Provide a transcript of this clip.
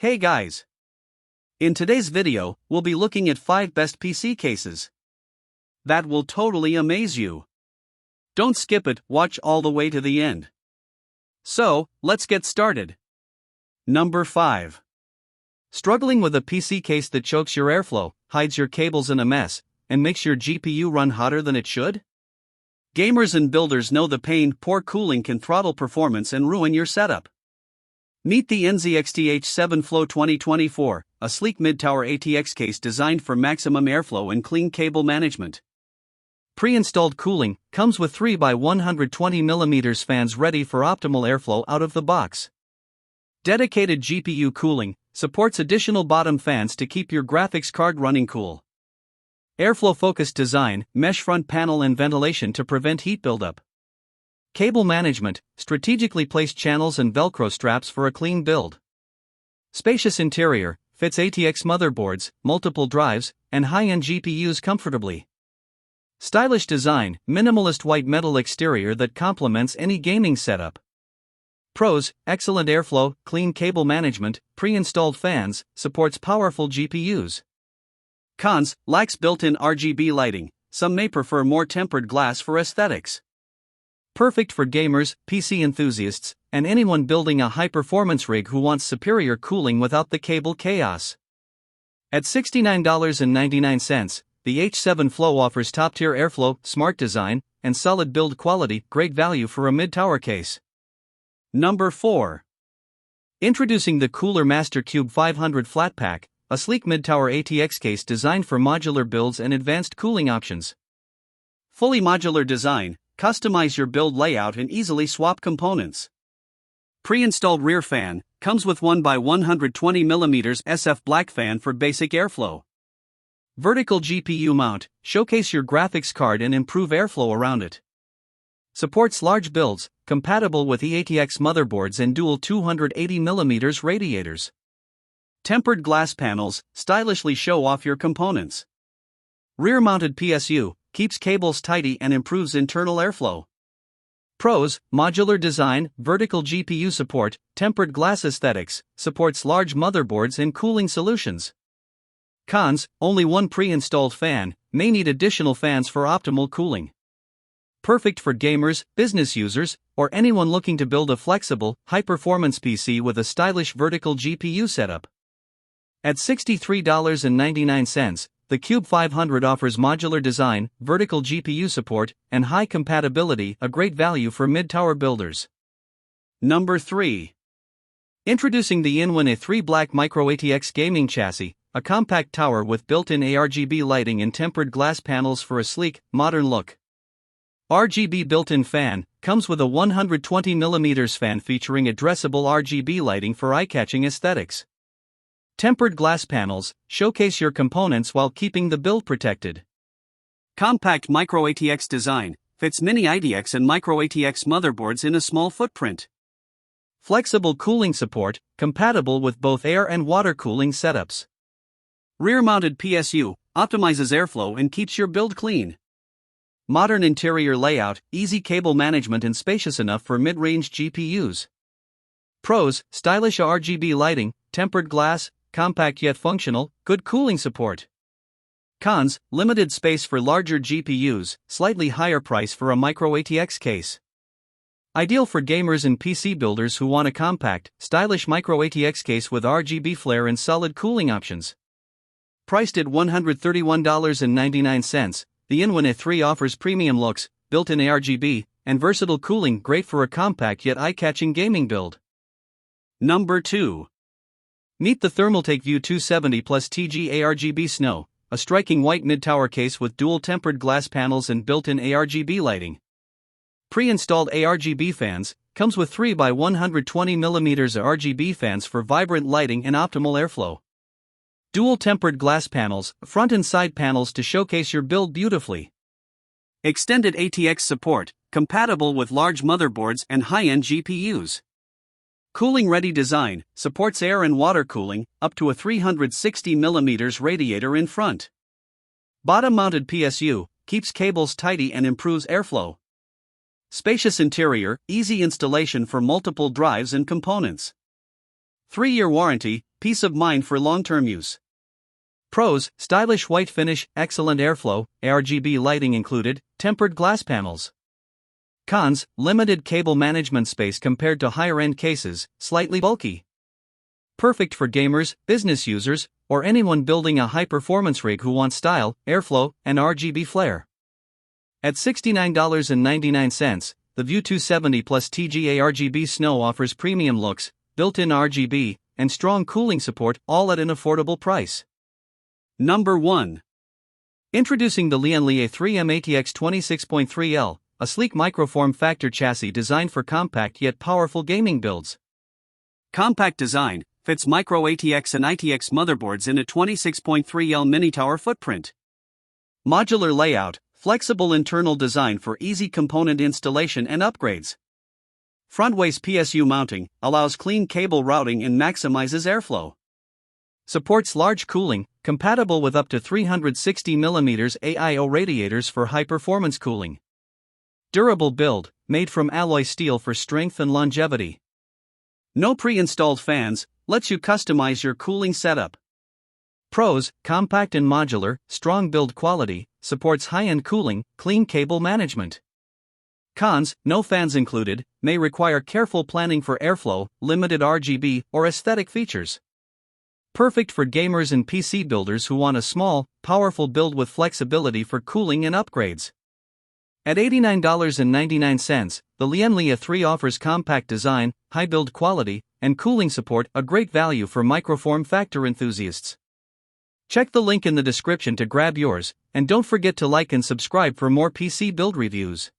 Hey guys! In today's video, we'll be looking at 5 best PC cases that will totally amaze you. Don't skip it, watch all the way to the end. So, let's get started. Number 5. Struggling with a PC case that chokes your airflow, hides your cables in a mess, and makes your GPU run hotter than it should? Gamers and builders know the pain. Poor cooling can throttle performance and ruin your setup. Meet the NZXT H7 Flow 2024, a sleek mid-tower ATX case designed for maximum airflow and clean cable management. Pre-installed cooling comes with 3x120mm fans ready for optimal airflow out of the box. Dedicated GPU cooling supports additional bottom fans to keep your graphics card running cool. Airflow-focused design, mesh front panel and ventilation to prevent heat buildup. Cable management, strategically placed channels and Velcro straps for a clean build. Spacious interior, fits ATX motherboards, multiple drives, and high-end GPUs comfortably. Stylish design, minimalist white metal exterior that complements any gaming setup. Pros: excellent airflow, clean cable management, pre-installed fans, supports powerful GPUs. Cons: lacks built-in RGB lighting, some may prefer more tempered glass for aesthetics. Perfect for gamers, PC enthusiasts, and anyone building a high-performance rig who wants superior cooling without the cable chaos. At $69.99, the H7 Flow offers top-tier airflow, smart design, and solid build quality. Great value for a mid-tower case. Number 4. Introducing the Cooler Master Qube 500 Flatpack, a sleek mid-tower ATX case designed for modular builds and advanced cooling options. Fully modular design, customize your build layout and easily swap components. Pre-installed rear fan, comes with 1x120mm SF black fan for basic airflow. Vertical GPU mount, showcase your graphics card and improve airflow around it. Supports large builds, compatible with ATX motherboards and dual 280mm radiators. Tempered glass panels, stylishly show off your components. Rear-mounted PSU, keeps cables tidy and improves internal airflow. Pros: modular design, vertical GPU support, tempered glass aesthetics, supports large motherboards and cooling solutions. Cons: only one pre-installed fan, may need additional fans for optimal cooling. Perfect for gamers, business users, or anyone looking to build a flexible, high-performance PC with a stylish vertical GPU setup. At $63.99, the Qube 500 offers modular design, vertical GPU support, and high compatibility, a great value for mid-tower builders. Number 3. Introducing the InWin A3 Black MicroATX gaming chassis, a compact tower with built-in ARGB lighting and tempered glass panels for a sleek, modern look. RGB built-in fan, comes with a 120mm fan featuring addressable RGB lighting for eye-catching aesthetics. Tempered glass panels, showcase your components while keeping the build protected. Compact MicroATX design, fits mini IDX and MicroATX motherboards in a small footprint. Flexible cooling support, compatible with both air and water cooling setups. Rear-mounted PSU, optimizes airflow and keeps your build clean. Modern interior layout, easy cable management and spacious enough for mid-range GPUs. Pros: stylish RGB lighting, tempered glass, compact yet functional, good cooling support. Cons: limited space for larger GPUs, slightly higher price for a MicroATX case. Ideal for gamers and PC builders who want a compact, stylish MicroATX case with RGB flare and solid cooling options. Priced at $131.99, the InWin A3 offers premium looks, built-in ARGB, and versatile cooling, great for a compact yet eye-catching gaming build. Number 2. Meet the Thermaltake View 270 Plus TG ARGB Snow, a striking white mid-tower case with dual tempered glass panels and built-in ARGB lighting. Pre-installed ARGB fans, comes with 3x120mm RGB fans for vibrant lighting and optimal airflow. Dual tempered glass panels, front and side panels to showcase your build beautifully. Extended ATX support, compatible with large motherboards and high-end GPUs. Cooling-ready design, supports air and water cooling, up to a 360mm radiator in front. Bottom-mounted PSU, keeps cables tidy and improves airflow. Spacious interior, easy installation for multiple drives and components. 3-year warranty, peace of mind for long-term use. Pros: stylish white finish, excellent airflow, ARGB lighting included, tempered glass panels. Cons: limited cable management space compared to higher-end cases, slightly bulky. Perfect for gamers, business users, or anyone building a high-performance rig who wants style, airflow, and RGB flair. At $69.99, the View 270 Plus TGA RGB Snow offers premium looks, built-in RGB, and strong cooling support, all at an affordable price. Number 1. Introducing the Lian Li A3-mATX 26.3L, a sleek microform factor chassis designed for compact yet powerful gaming builds. Compact design fits MicroATX and ITX motherboards in a 26.3L mini tower footprint. Modular layout, flexible internal design for easy component installation and upgrades. Frontways PSU mounting allows clean cable routing and maximizes airflow. Supports large cooling, compatible with up to 360mm AIO radiators for high-performance cooling. Durable build, made from alloy steel for strength and longevity. No pre-installed fans, lets you customize your cooling setup. Pros: compact and modular, strong build quality, supports high-end cooling, clean cable management. Cons: no fans included, may require careful planning for airflow, limited RGB, or aesthetic features. Perfect for gamers and PC builders who want a small, powerful build with flexibility for cooling and upgrades. At $89.99, the Lian Li A3 offers compact design, high build quality, and cooling support, a great value for microform factor enthusiasts. Check the link in the description to grab yours, and don't forget to like and subscribe for more PC build reviews.